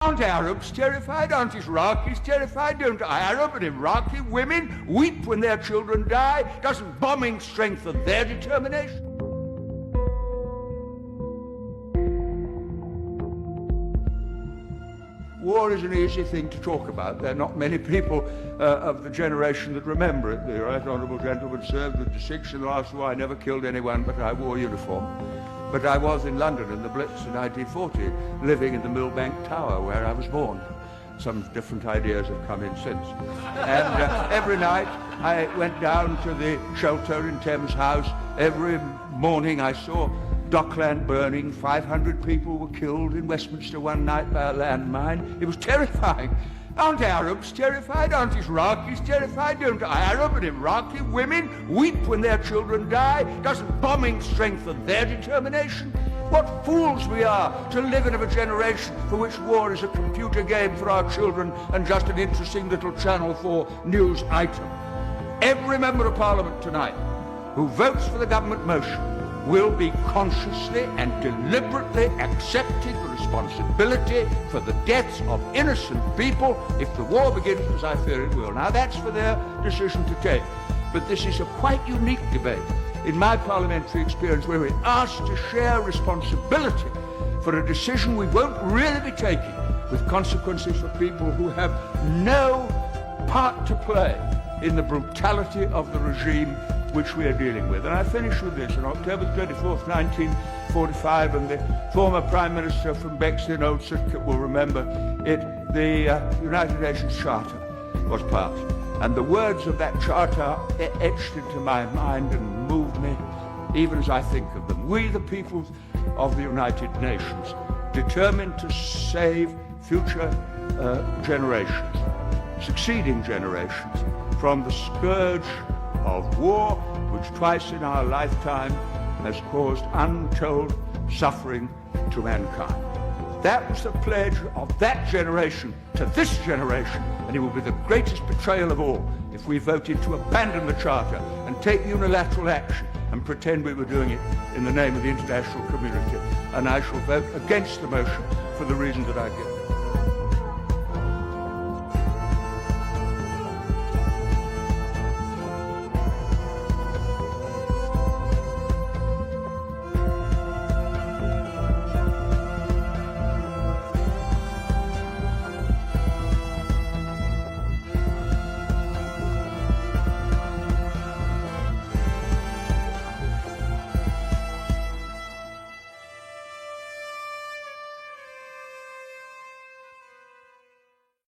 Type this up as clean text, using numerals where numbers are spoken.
Aren't Arabs terrified? Aren't Iraqis terrified? Don't Arab and Iraqi women weep when their children die? Doesn't bombing strengthen their determination? War is an easy thing to talk about. There are not many people of the generation that remember it. The right honourable gentleman served with distinction in the last war. I never killed anyone, but I wore uniform. But I was in London in the Blitz in 1940, living in the Millbank Tower where I was born. Some different ideas have come in since. And every night I went down to the shelter in Thames House. Every morning I saw Dockland burning. 500 people were killed in Westminster one night by a landmine. It was terrifying. Aren't Arabs terrified? Aren't Iraqis terrified? Don't Arab and Iraqi women weep when their children die? Doesn't bombing strengthen their determination? What fools we are to live in a generation for which war is a computer game for our children and just an interesting little Channel 4 news item. Every member of Parliament tonight who votes for the government motion will be consciously and deliberately accepting the responsibility for the deaths of innocent people if the war begins, as I fear it will. Now that's for their decision to take. But this is a quite unique debate in my parliamentary experience where we're asked to share responsibility for a decision we won't really be taking with consequences for people who have no part to play in the brutality of the regime which we are dealing with. And I finish with this. On October 24th, 1945, and the former Prime Minister from Bexley, Old Sidcup, will remember it, the United Nations Charter was passed. And the words of that charter are etched into my mind and move me even as I think of them. We, the people of the United Nations, determined to save future generations, succeeding generations, from the scourge of war, which twice in our lifetime has caused untold suffering to mankind. That was the pledge of that generation to this generation, and it will be the greatest betrayal of all if we voted to abandon the Charter and take unilateral action and pretend we were doing it in the name of the international community. And I shall vote against the motion for the reason that I've given.